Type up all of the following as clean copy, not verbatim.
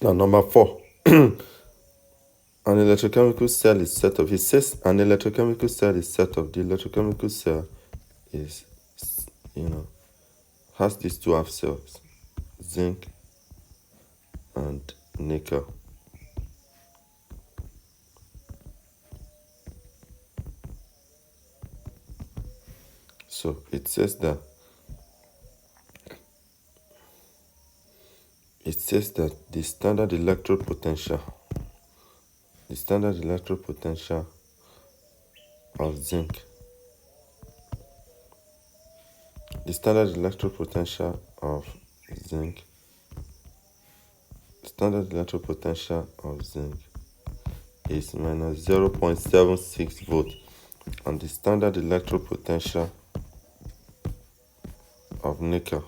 Now, number 4. An electrochemical cell is set of. It says an electrochemical cell is set of. The electrochemical cell is, has these two half cells, zinc and nickel. So it says that the standard electrode potential of zinc, is minus 0.76 volt, and the standard electrode potential of nickel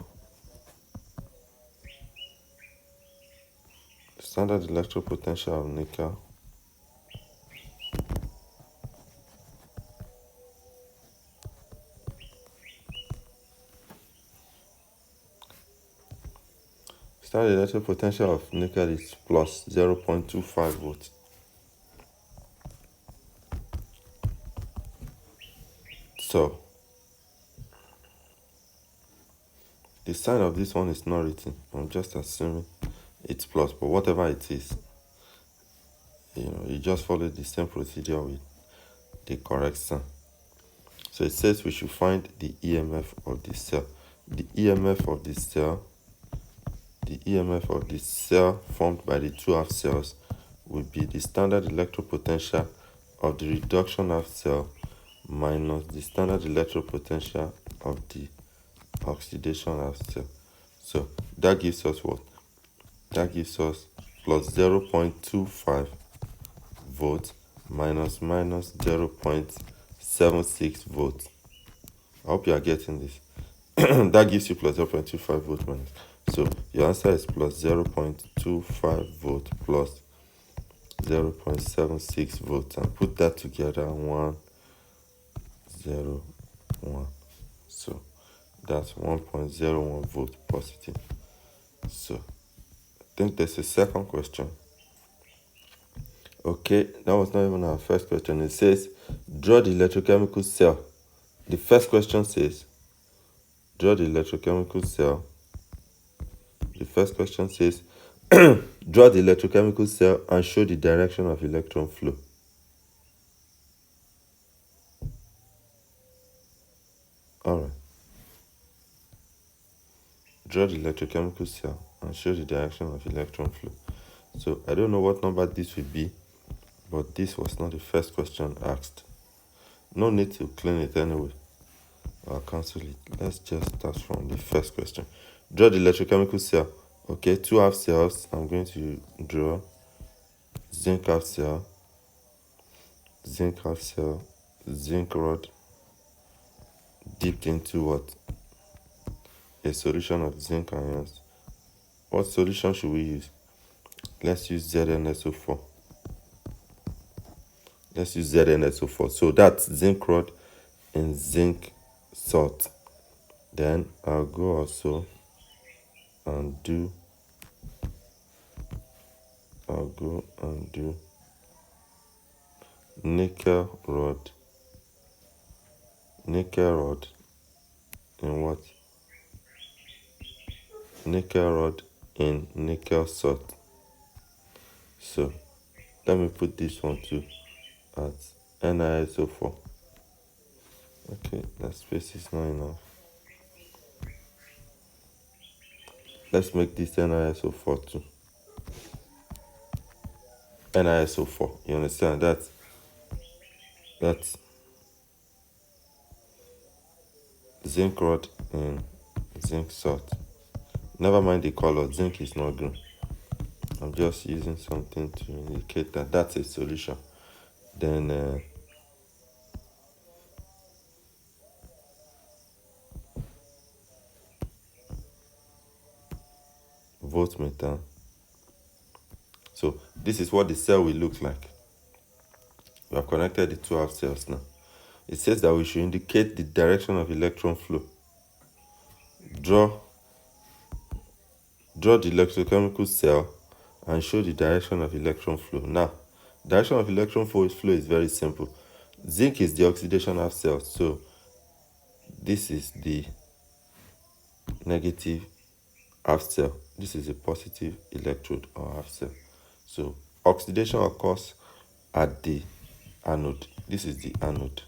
is plus 0.25 volts. So the sign of this one is not written. I'm just assuming it's plus, but whatever it is, you just follow the same procedure with the correct sign. So it says we should find the EMF of the cell. The EMF of the cell formed by the two half cells will be the standard electrode potential of the reduction half cell minus the standard electrode potential of the oxidation half cell. So that gives us what? That gives us plus 0.25 volts minus 0.76 volts. I hope you are getting this. That gives you plus 0.25 volt minus. So your answer is plus 0.25 volt plus 0.76 volts, and put that together, 1, 0, 1. So that's 1.01 volt positive. So I think there's a second question. Okay, that was not even our first question. It says, draw the electrochemical cell. The first question says, draw the electrochemical cell. The first question says, draw the electrochemical cell and show the direction of electron flow. Alright. Draw the electrochemical cell and show the direction of electron flow. So I don't know what number this will be, but this was not the first question asked. No need to clean it anyway. I'll cancel it. Let's just start from the first question. Draw the electrochemical cell. Okay, two half cells. I'm going to draw zinc half cell, zinc rod dipped into what? A solution of zinc ions. What solution should we use? Let's use ZnSO4. So that's zinc rod and zinc salt. Then I'll go also and do nickel rod in what? Nickel rod in nickel salt. So let me put this one too at NiSO4. Okay, that space is not enough. Let's make this NiSO4 too. NiSO4, you understand? That's zinc rod and zinc salt. Never mind the color, zinc is not green. I'm just using something to indicate that that's a solution. Then voltmeter. So this is what the cell will look like. We have connected the two half cells now. It says that we should indicate the direction of electron flow. Draw the electrochemical cell and show the direction of electron flow. Now, direction of electron flow is very simple. Zinc is the oxidation half cell, so this is the negative half cell. This is a positive electrode or half cell. So oxidation occurs at the anode. This is the anode.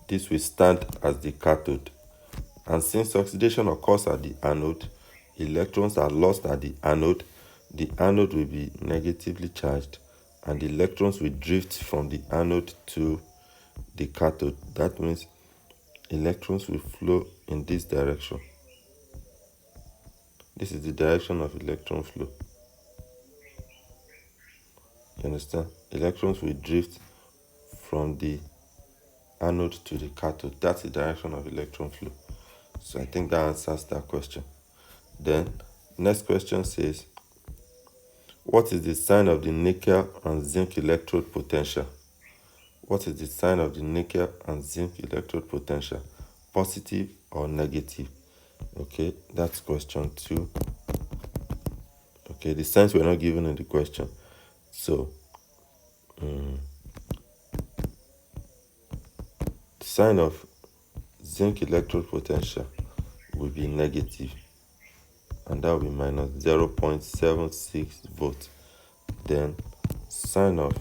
This will stand as the cathode. And since oxidation occurs at the anode, electrons are lost at the anode. The anode will be negatively charged, and the electrons will drift from the anode to the cathode. That means electrons will flow in this direction. This is the direction of electron flow. You understand? Electrons will drift from the anode to the cathode. That's the direction of electron flow. So I think that answers that question. Then, next question says, what is the sign of the nickel and zinc electrode potential? What is the sign of the nickel and zinc electrode potential? Positive or negative? Okay, that's question 2. Okay, the signs were not given in the question. So, the sign of zinc electrode potential will be negative, and that will be minus 0.76 volts. Then, sign of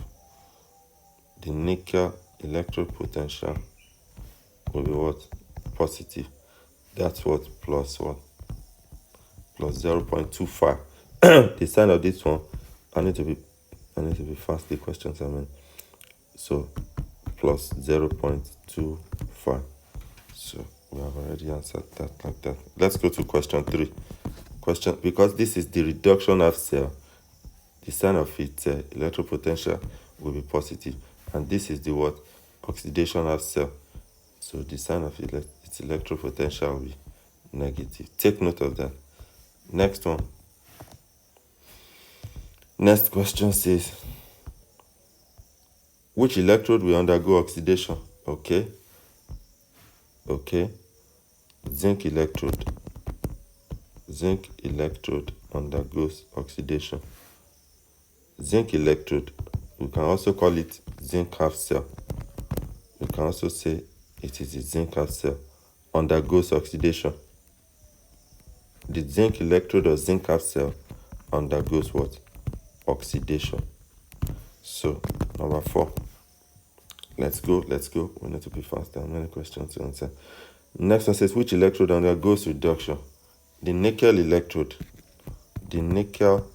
the nickel electrode potential will be what? Positive. That's what? Plus what? Plus 0.25. The sign of this one, I need to be fast. The questions, so plus 0.25. So we have already answered that like that. Let's go to question 3. Because this is the reduction half cell, the sign of its electrode potential will be positive, and this is the what? Oxidation half cell. So the sign of its electrode potential will be negative. Take note of that. Next one. Next question says, which electrode will undergo oxidation? Okay. Zinc electrode. Zinc electrode undergoes oxidation. Zinc electrode, we can also call it zinc half cell. We can also say it is a zinc half cell, undergoes oxidation. The zinc electrode or zinc half cell undergoes what? Oxidation. So, number 4. Let's go. We need to be faster. Many questions to answer. Next one says, which electrode undergoes reduction? The nickel electrode. The nickel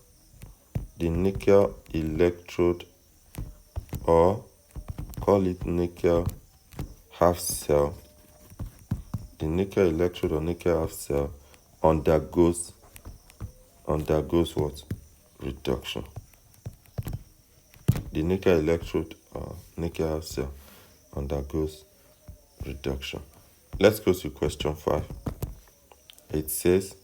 electrode, or call it nickel half cell. The nickel electrode or nickel half cell undergoes what? Reduction. The nickel electrode or nickel half cell undergoes reduction. Let's go to question 5. It says,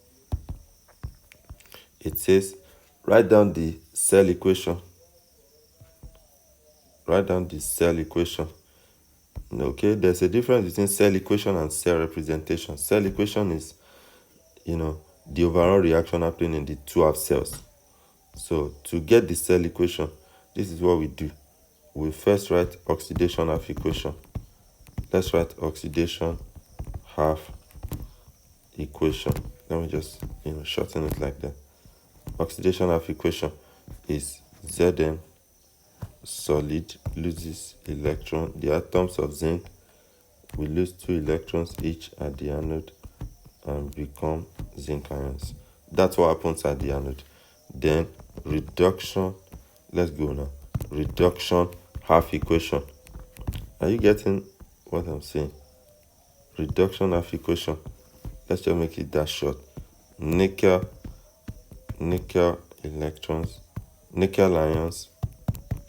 write down the cell equation. Okay, there's a difference between cell equation and cell representation. Cell equation is, the overall reaction happening in the two half cells. So to get the cell equation, this is what we do. We first write oxidation half equation. Let's write oxidation half equation. Let me just shorten it like that. Oxidation half equation is Zn solid loses electron. The atoms of zinc will lose 2 electrons each at the anode and become zinc ions. That's what happens at the anode. Then reduction. Let's go now. Reduction half equation. Are you getting what I'm saying? Reduction half equation. Let's just make it that short. Nickel electrons, nickel ions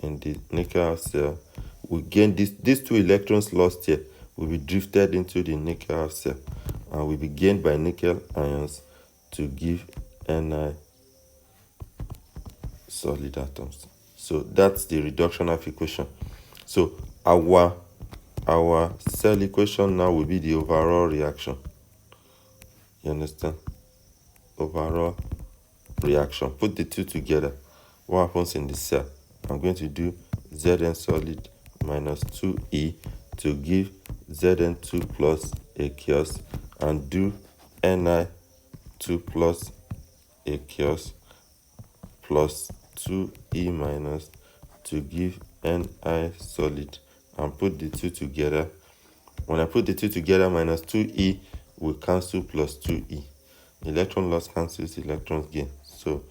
in the nickel half cell. We gain these 2 electrons lost here will be drifted into the nickel half cell and will be gained by nickel ions to give Ni solid atoms. So that's the reduction half equation. So our cell equation now will be the overall reaction. You understand? Overall reaction. Put the two together. What happens in the cell? I'm going to do Zn solid minus 2E to give Zn2 plus aqueous, and do Ni2 plus aqueous plus 2E minus to give Ni solid, and put the two together. When I put the two together, minus 2E will cancel plus 2E. Electron loss cancels electrons gain. So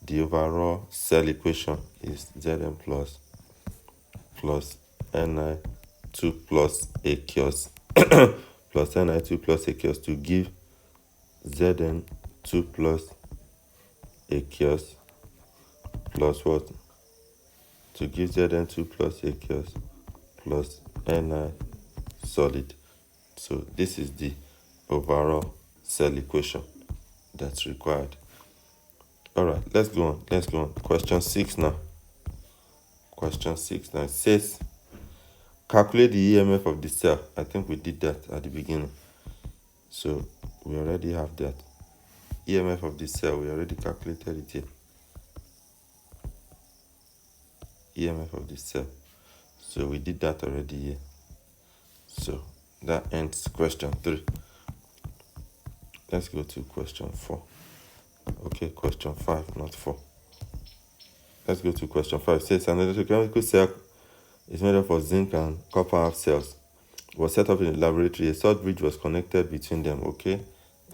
the overall cell equation is Zn plus Ni2 plus aqueous plus Ni2 plus aqueous to give Zn2 plus aqueous plus what? To give Zn2 plus aqueous plus Ni solid. So this is the overall cell equation that's required. All right, let's go on. Question 6 now. It says calculate the EMF of the cell. I think we did that at the beginning, so we already have that. EMF of the cell, we already calculated it here. EMF of the cell, so we did that already here. So that ends question 3. Let's go to question 4. Okay, question 5, not 4. Let's go to question 5. It says an electrochemical cell is made up of zinc and copper half cells. Was set up in the laboratory. A salt bridge was connected between them. Okay.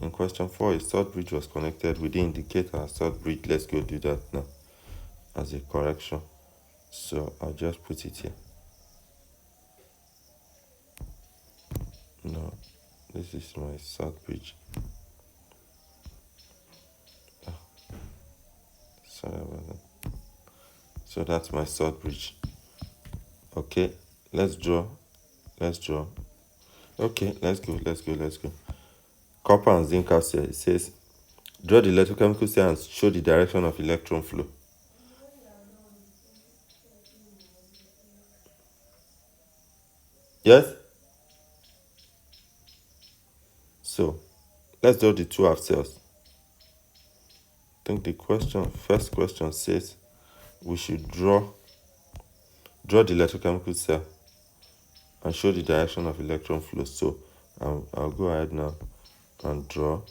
In question 4, a salt bridge was connected. We didn't indicate our salt bridge. Let's go do that now as a correction. So I'll just put it here. No, this is my salt bridge. Sorry about that. So that's my salt bridge. Okay, let's draw. Okay, let's go. Copper and zinc half cell. It says draw the electrochemical cell and show the direction of electron flow. Yes? So let's draw the two half cells. I think the first question says we should draw the electrochemical cell and show the direction of electron flow. So I'll go ahead now and draw.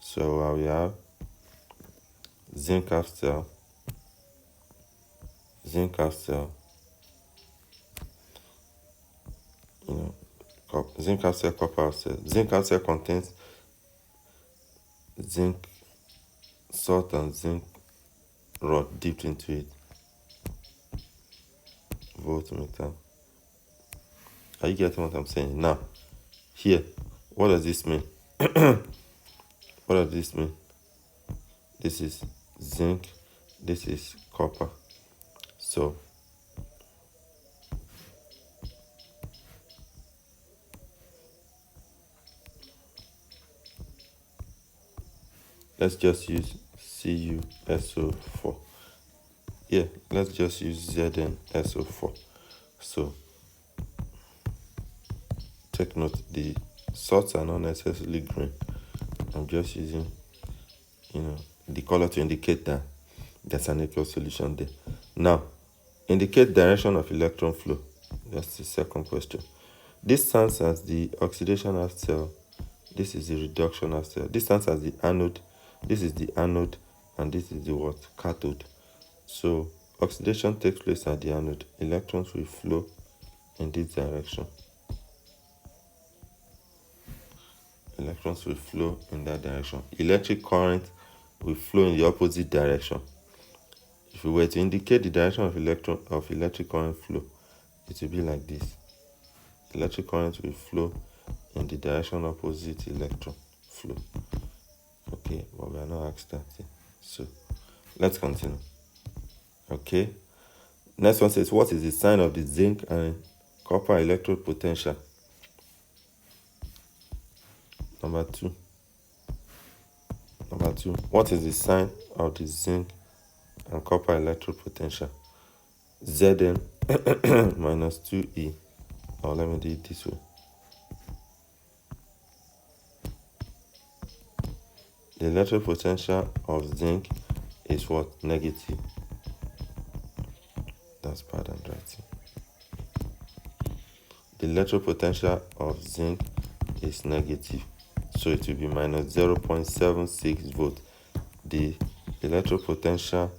So I will have zinc half cell, zinc half cell copper half cell. Zinc half cell contains zinc salt and zinc rod dipped into it. Voltmeter. Are you getting what I'm saying? Now, here, what does this mean? What does this mean? This is zinc, this is copper. So let's just use CuSO4. Yeah, let's just use ZnSO4. So take note, the salts are not necessarily green. I'm just using the color to indicate that there's an aqueous solution there. Now, indicate direction of electron flow. That's the second question. This stands as the oxidation half cell. This is the reduction half cell. This stands as the anode. This is the anode, and this is the what? Cathode. So oxidation takes place at the anode. Electrons will flow in this direction. Electrons will flow in that direction. Electric current will flow in the opposite direction. If we were to indicate the direction of electric current flow, it will be like this. Electric current will flow in the direction opposite electron flow. Okay, but we are not asked that yet. So let's continue. Okay, next one says, what is the sign of the zinc and copper electrode potential? Number two, what is the sign of the zinc and copper electrode potential? Zn minus 2E. Or let me do it this way. The electrode potential of zinc is what? Negative. That's bad handwriting. The electrode potential of zinc is negative, so it will be minus 0.76 volt. The electrode potential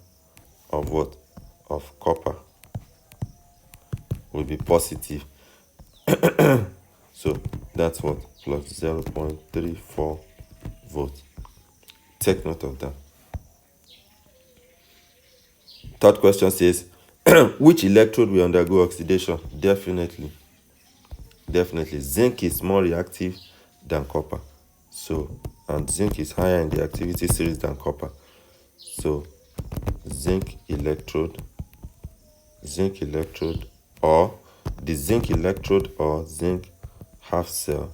of what? Of copper will be positive. So that's what? Plus 0.34 volt. Take note of that. Third question says, which electrode will undergo oxidation? Definitely zinc is more reactive than copper. So, and zinc is higher in the activity series than copper. So zinc electrode, or the zinc electrode or zinc half cell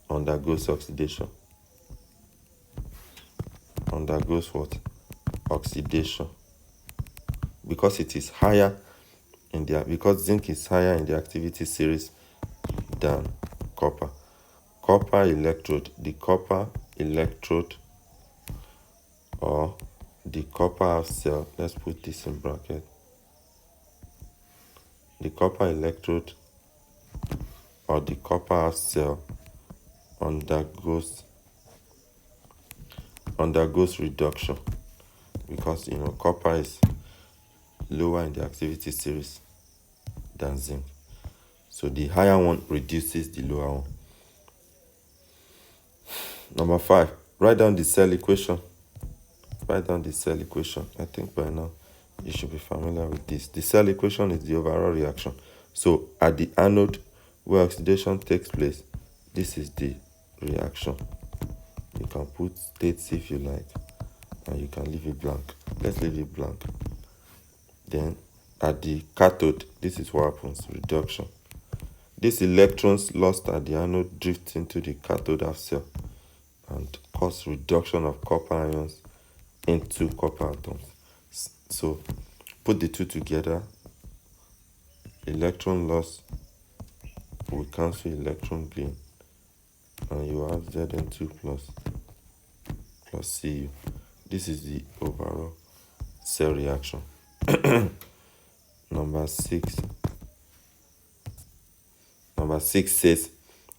undergoes oxidation. Undergoes what? Oxidation. Because it is higher in the, because zinc is higher in the activity series than copper. Copper electrode, the copper electrode or the copper half cell, let's put this in bracket. The copper electrode or the copper half cell undergoes reduction, because copper is lower in the activity series than zinc. So the higher one reduces the lower one. Number 5, write down the cell equation. I think by now you should be familiar with this. The cell equation is the overall reaction. So at the anode where oxidation takes place, this is the reaction. You can put states if you like, and you can leave it blank. Let's leave it blank. Then at the cathode, this is what happens, reduction. These electrons lost at the anode drift into the cathode half cell and cause reduction of copper ions into copper atoms. So put the two together, electron loss will cancel electron gain, and you have Zn2 plus Cu. This is the overall cell reaction. Number 6 says,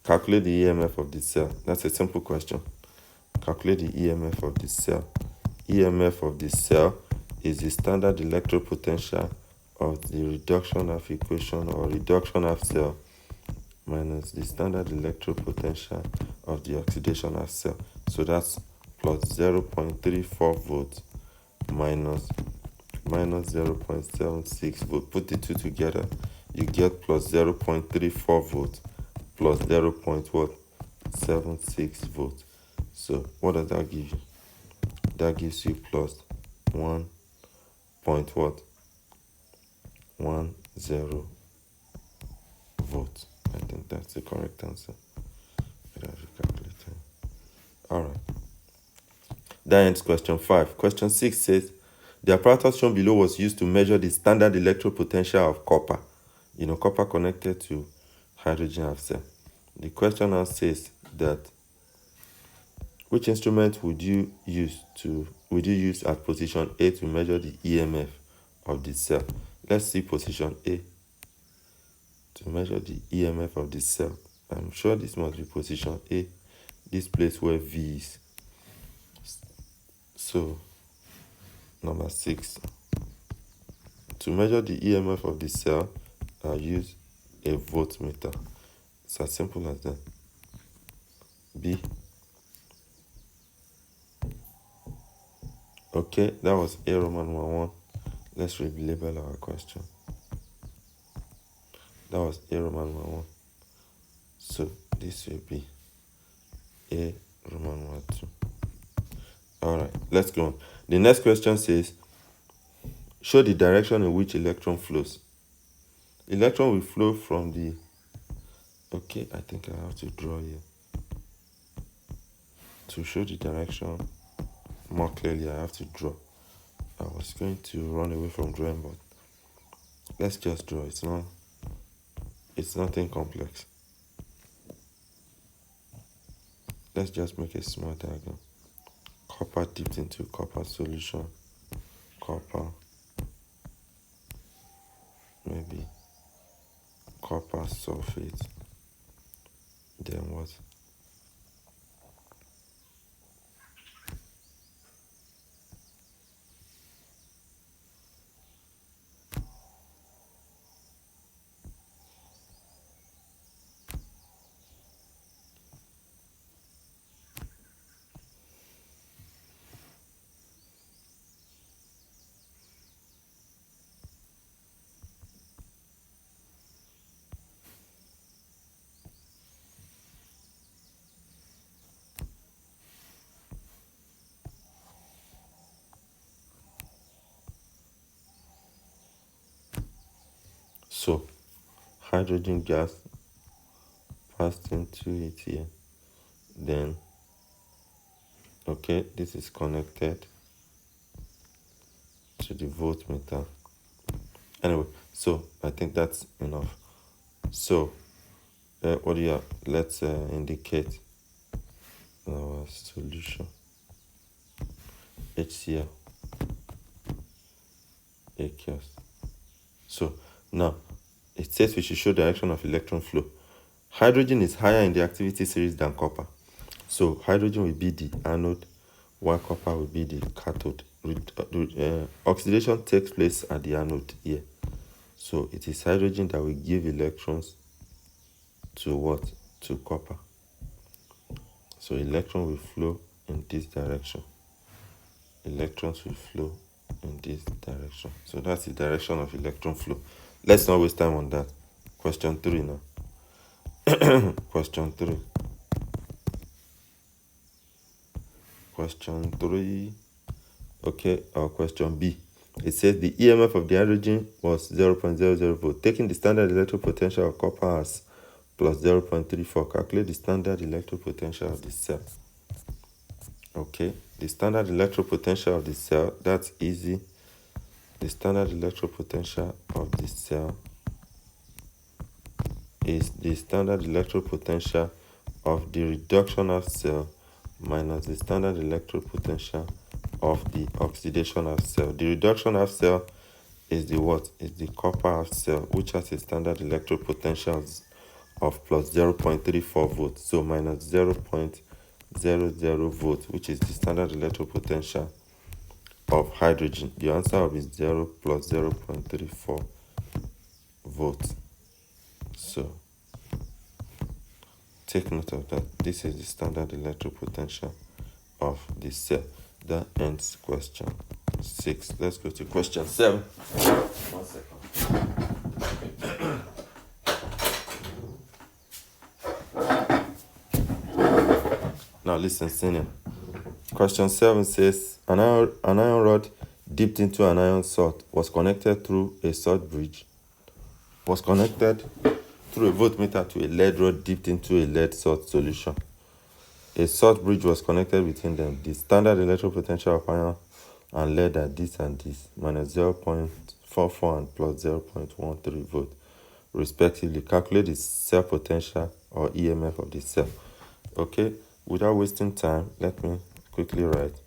calculate the EMF of the cell. That's a simple question. Calculate the EMF of the cell. EMF of the cell is the standard electrode potential of the reduction half equation or reduction half cell minus the standard electrode potential of the oxidation half cell. So that's plus 0.34 volts minus 0.76 volt. Put the two together, you get plus 0.34 volts plus 0.76 volts. So what does that give you? That gives you plus 1.10 volts. I think that's the correct answer. All right. That ends question 5. Question 6 says, the apparatus shown below was used to measure the standard electrode potential of copper. Copper connected to hydrogen half cell. The question now says that which instrument would you use at position A to measure the EMF of the cell? Let's see position A to measure the EMF of the cell. I'm sure this must be position A, this place where V is. So number 6, to measure the EMF of the cell, I use a voltmeter. It's as simple as that. B. Okay, that was A Roman 1. Let's relabel our question. That was A Roman 1. So this will be A Roman 2. Alright, let's go on. The next question says, show the direction in which electron flows. Electron will flow from the... Okay, I think I have to draw here. To show the direction more clearly, I have to draw. I was going to run away from drawing, but let's just draw. It's nothing complex. Let's just make a small diagram. copper dipped into copper solution, copper, maybe copper sulfate, then what? So hydrogen gas passed into it here, then okay, this is connected to the voltmeter. Anyway, so I think that's enough. So what do you have? Let's indicate our solution. HCl aqueous. So now it says we should show direction of electron flow. Hydrogen is higher in the activity series than copper, so hydrogen will be the anode while copper will be the cathode. Oxidation takes place at the anode here, so it is hydrogen that will give electrons to what? To copper. So electron will flow in this direction. Electrons will flow in this direction. So that's the direction of electron flow. Let's not waste time on that. Question 3 now. Question 3. Question 3. Okay, our question B. It says the EMF of the hydrogen was 0.00 volt. Taking the standard electrode potential of copper as plus 0.34. Calculate the standard electrode potential of the cell. Okay, the standard electrode potential of the cell, that's easy. The standard electrode potential of the cell is the standard electrode potential of the reduction half cell minus the standard electrode potential of the oxidation half cell. The reduction half cell is the what? Is the copper half cell, which has a standard electrode potential of plus 0.34 volts. So minus 0.00 volts, which is the standard electrode potential of hydrogen. The answer will be 0 plus 0.34 volts. So take note of that. This is the standard electrode potential of the cell. That ends question 6. Let's go to question 7. 1 second. Now listen, senior. Question 7 says an iron rod dipped into an iron salt was connected through a salt bridge. Was connected through a voltmeter to a lead rod dipped into a lead salt solution. A salt bridge was connected between them. The standard electrode potential of iron and lead are this and this, minus 0.44 and plus 0.13 volt, respectively. Calculate the cell potential or EMF of the cell. Okay, without wasting time, let me quickly write.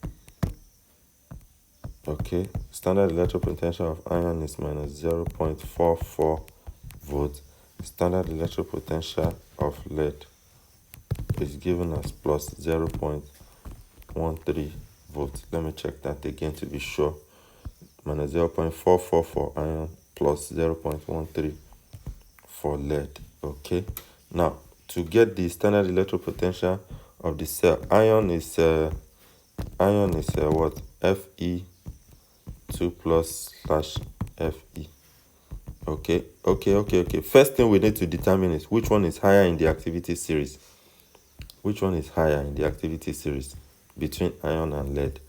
Okay, standard electrode potential of iron is minus 0.44 volts. Standard electrode potential of lead is given as plus 0.13 volts. Let me check that again to be sure. Minus 0.44 for iron plus 0.13 for lead. Okay, now to get the standard electrode potential of the cell, iron is what? Fe2 plus slash Fe. Okay. First thing we need to determine is which one is higher in the activity series. Which one is higher in the activity series between iron and lead?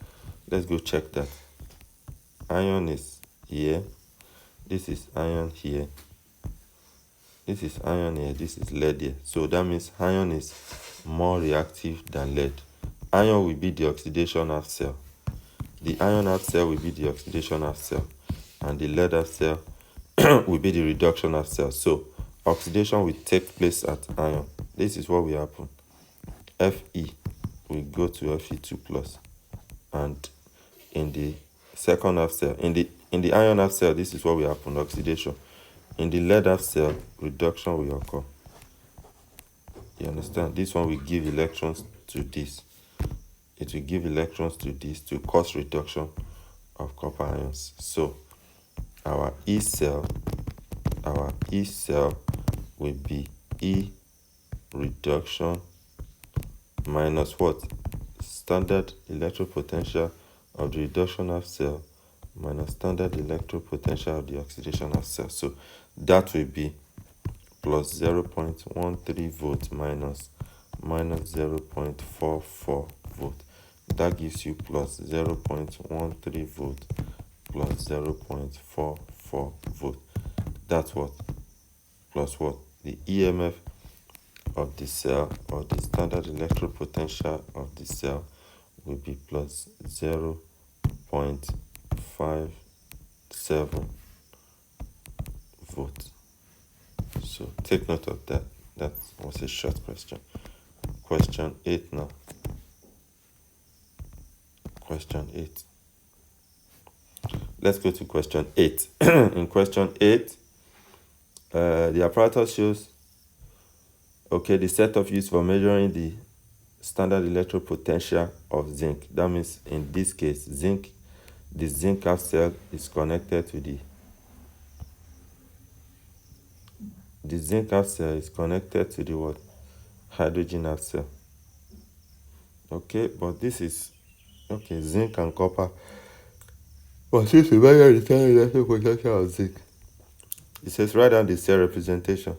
Let's go check that. Iron is here. This is iron here. This is iron here. This is lead here. So that means iron is more reactive than lead. Iron will be the oxidation half cell. The iron half cell will be the oxidation half cell. And the lead half cell will be the reduction half cell. So oxidation will take place at iron. This is what will happen. Fe will go to Fe2 plus. and in the second half cell, in the iron half cell, this is what will happen, oxidation. In the lead half cell, reduction will occur. You understand? This one will give electrons to this. It will give electrons to this to cause reduction of copper ions. So our E cell will be E reduction minus what? Standard electrode potential of the reduction half cell minus standard electrode potential of the oxidation half cell. So that will be plus 0.13 volt minus 0.44 volt. That gives you plus 0.13 volt plus 0.44 volt. That's what? Plus what? The EMF of the cell, or the standard electrode potential of the cell, will be plus 0.57 volt. So take note of that. That was a short question. Question 8 now. Question 8. Let's go to question 8. In question 8, the apparatus shows, okay, the setup used for measuring the standard electrode potential of zinc. That means in this case, the zinc half cell is connected to the zinc half cell is connected to the what? Hydrogen half cell. Okay, but this is, okay, zinc and copper. But since we measure the standard electrode potential of zinc, it says write down the cell representation.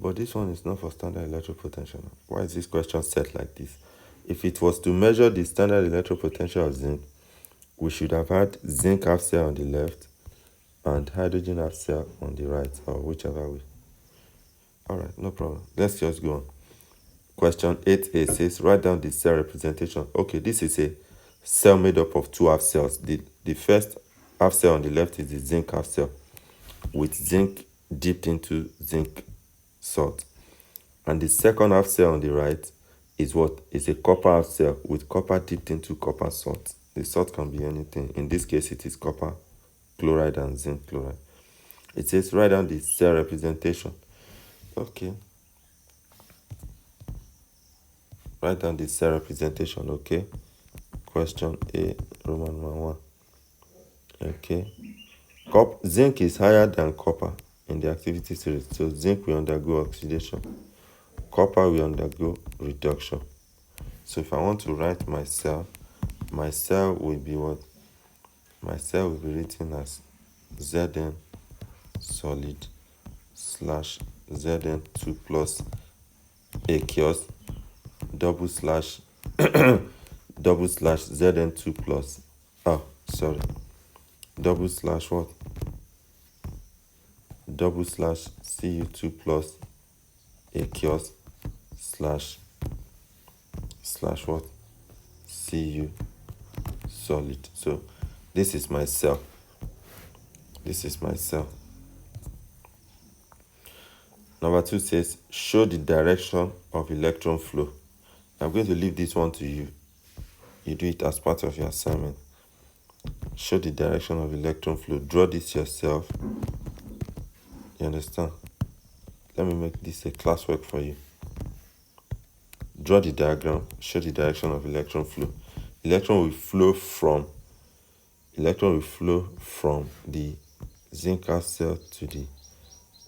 But this one is not for standard electrode potential. Why is this question set like this? If it was to measure the standard electrode potential of zinc, we should have had zinc half cell on the left and hydrogen half cell on the right, or whichever way. Alright, no problem. Let's just go on. Question 8a says write down the cell representation. Okay, this is a cell made up of two half cells. The first half cell on the left is the zinc half cell with zinc dipped into zinc salt. And the second half cell on the right is what? Is a copper half cell with copper dipped into copper salt. The salt can be anything. In this case, it is copper chloride and zinc chloride. It says write down the cell representation. Okay. Write down the cell representation, okay? Question A, Roman 1. Okay. Zinc is higher than copper in the activity series. So zinc will undergo oxidation. Copper will undergo reduction. So if I want to write my cell will be what? My cell will be written as Zn solid slash Zn2 plus aqueous double slash Zn2 plus double slash what? Double slash Cu2 plus aqueous slash what? Cu solid. So this is my cell. Number 2 says show the direction of electron flow. I'm going to leave this one to you. You do it as part of your assignment. Show the direction of electron flow. Draw this yourself. You understand? Let me make this a classwork for you. Draw the diagram. Show the direction of electron flow. Electron will flow from the zinc half cell to the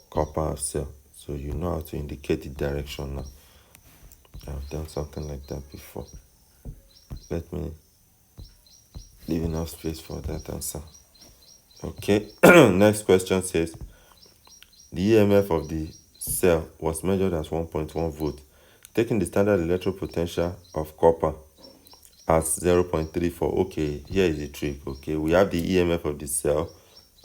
copper half cell. So you know how to indicate the direction now. I've done something like that before. Let me leave enough space for that answer. Okay. Next question says the EMF of the cell was measured as 1.1 volt. Taking the standard electrode potential of copper as 0.34. Okay, here is the trick. Okay, we have the EMF of the cell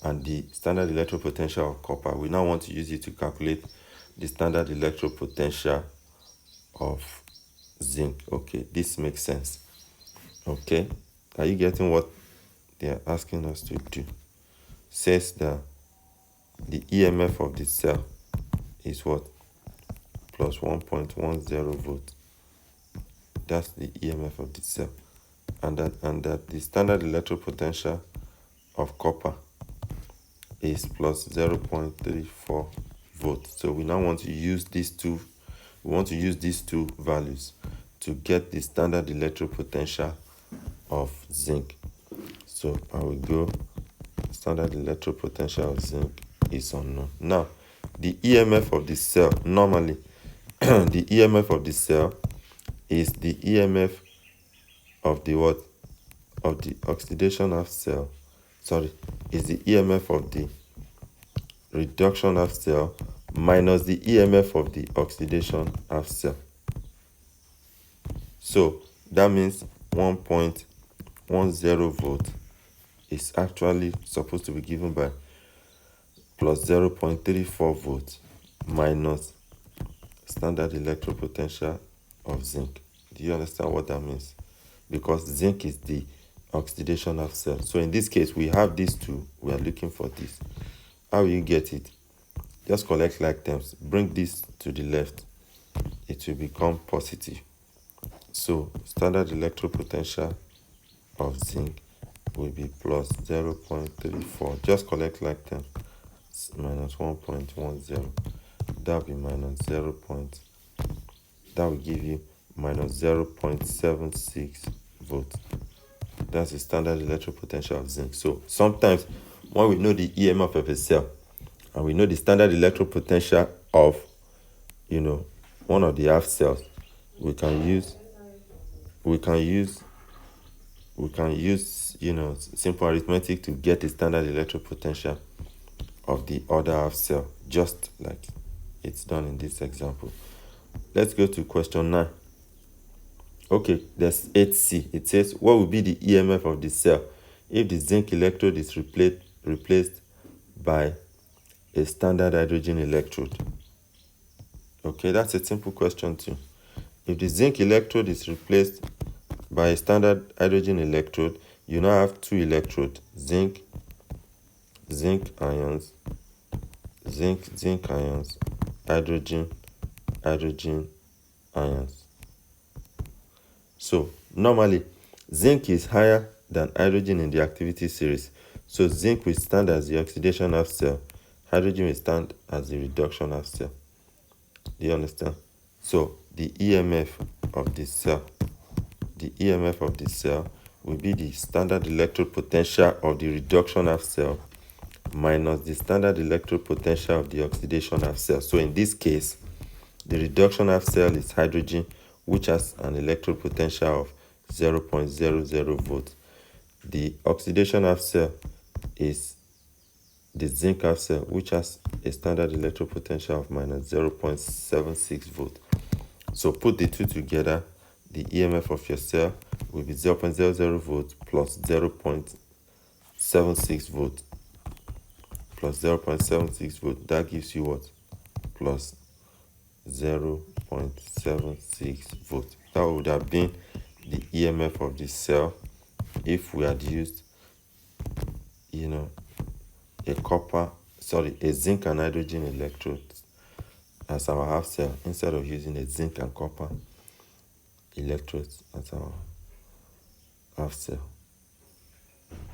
and the standard electrode potential of copper. We now want to use it to calculate the standard electrode potential of zinc. Okay, this makes sense. Okay, are you getting what they are asking us to do? Says that the EMF of the cell is what? Plus 1.10 volt. That's the EMF of the cell. and that the standard electrode potential of copper is plus 0.34 volts. So we now want to use these two. We want to use these two values to get the standard electrode potential of zinc. So I will go standard electrode potential of zinc is unknown. Now, the EMF of the cell, normally, the EMF of the cell is the EMF of the what? Of the oxidation half cell. Sorry, is the EMF of the reduction half cell minus the EMF of the oxidation half cell. So that means 1.10 volt is actually supposed to be given by plus 0.34 volts minus standard electrode potential of zinc. Do you understand what that means? Because zinc is the oxidation half cell. So in this case, we have these two. We are looking for this. How will you get it? Just collect like terms. Bring this to the left. It will become positive. So standard electrode potential of zinc will be plus 0.34. Just collect like terms. Minus 1.10. That will be minus 0. That will give you minus 0.76 volts. That's the standard electrode potential of zinc. So sometimes when we know the EMF of a cell and we know the standard electrode potential of one of the half cells, we can use simple arithmetic to get the standard electrode potential of the other half cell, just like it's done in this example. Let's go to question 9. Okay, there's 8C. It says, what will be the EMF of the cell if the zinc electrode is replaced by a standard hydrogen electrode? Okay, that's a simple question too. If the zinc electrode is replaced by a standard hydrogen electrode, you now have two electrodes, zinc ions, zinc ions, hydrogen ions. So normally zinc is higher than hydrogen in the activity series. So zinc will stand as the oxidation half cell, hydrogen will stand as the reduction half cell. Do you understand? So the EMF of the cell will be the standard electrode potential of the reduction half cell minus the standard electrode potential of the oxidation half cell. So in this case, the reduction half cell is hydrogen, which has an electrode potential of 0.00 volts. The oxidation half cell is the zinc half cell, which has a standard electrode potential of minus 0.76 volts. So put the two together, the EMF of your cell will be 0.00 volts plus 0.76 volts. Plus 0.76 volts. That gives you what? Plus 0.76 volts. That would have been the EMF of the cell if we had used, a zinc and hydrogen electrode as our half cell instead of using a zinc and copper electrodes as our half cell.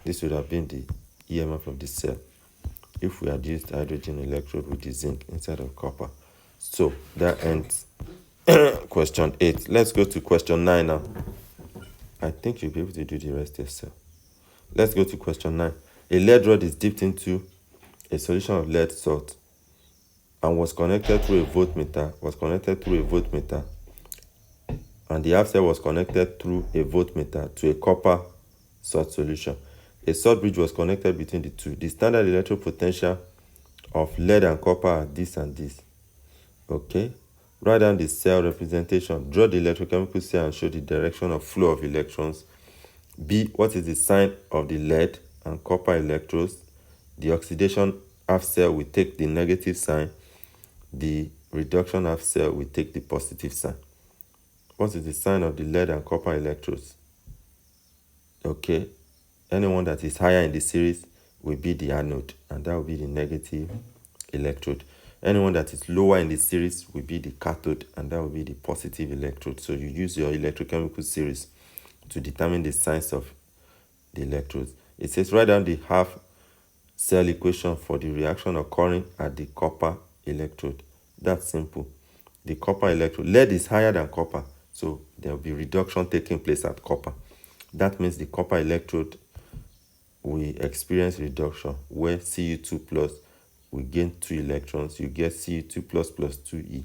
This would have been the EMF of the cell if we had used hydrogen electrode with the zinc instead of copper. So that ends question 8. Let's go to question 9 now. I think you'll be able to do the rest yourself. Let's go to question 9. A lead rod is dipped into a solution of lead salt and was connected through a voltmeter, and the half cell was connected through a voltmeter to a copper salt solution. A salt bridge was connected between the two. The standard electrode potential of lead and copper are this and this. Okay, write down the cell representation. Draw the electrochemical cell and show the direction of flow of electrons. B, what is the sign of the lead and copper electrodes? The oxidation half cell will take the negative sign. The reduction half cell will take the positive sign. What is the sign of the lead and copper electrodes? Okay, anyone that is higher in the series will be the anode, and that will be the negative electrode. Anyone that is lower in the series will be the cathode, and that will be the positive electrode. So you use your electrochemical series to determine the size of the electrodes. It says write down the half cell equation for the reaction occurring at the copper electrode. That's simple. The copper electrode, lead is higher than copper, so there will be reduction taking place at copper. That means the copper electrode will experience reduction where Cu2 plus will gain 2 electrons. You get Cu2 plus 2e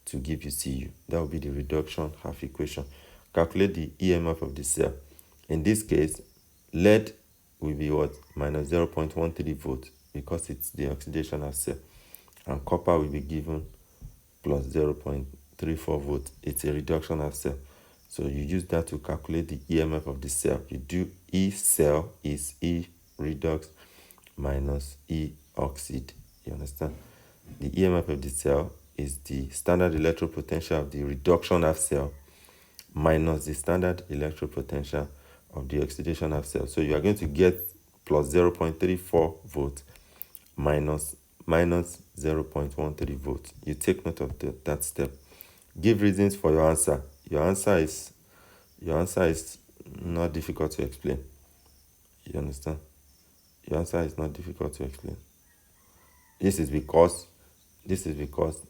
to give you Cu. That will be the reduction half equation. Calculate the EMF of the cell. In this case, lead will be what? Minus 0.13 volts because it's the oxidation half cell. And copper will be given plus 0.34 volts. It's a reduction half cell. So you use that to calculate the EMF of the cell. You do E cell is E redox minus E oxide. You understand? The EMF of the cell is the standard electrode potential of the reduction half cell minus the standard electrode potential of the oxidation half cell. So you are going to get plus 0.34 volts minus 0.13 volts. You take note of that step. Give reasons for your answer. Your answer is not difficult to explain. You understand? Your answer is not difficult to explain. This is because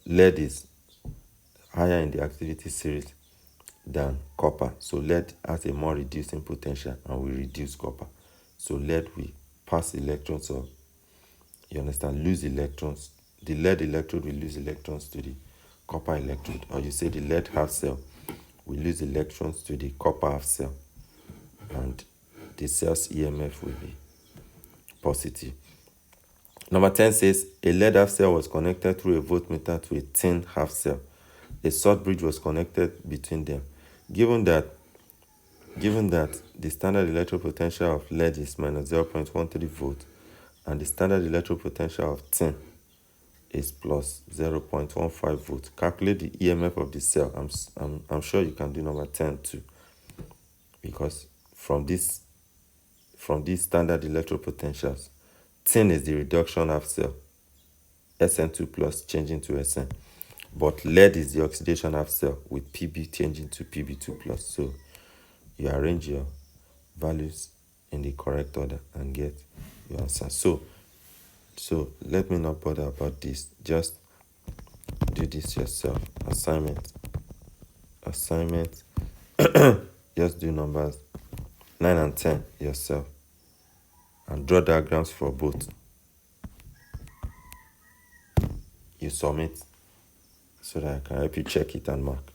lead is higher in the activity series than copper. So lead has a more reducing potential and will reduce copper. So lead will pass electrons or, you understand, lose electrons. The lead electrode will lose electrons to the copper electrode. Or you say the lead half cell will lose electrons to the copper half cell. And the cell's EMF will be positive. Number 10 says a lead half cell was connected through a voltmeter to a tin half cell. A salt bridge was connected between them. Given that the standard electrode potential of lead is minus 0.13 volts and the standard electrode potential of tin is plus 0.15 volts, calculate the EMF of the cell. I'm sure you can do number 10 too, because from these standard electrode potentials, tin is the reduction half cell, Sn2 plus changing to Sn. But lead is the oxidation half cell with Pb changing to Pb2 plus. So you arrange your values in the correct order and get your answer. So let me not bother about this. Just do this yourself. Assignment. Just do numbers 9 and 10 yourself and draw diagrams for both. You submit so that I can help you check it and mark.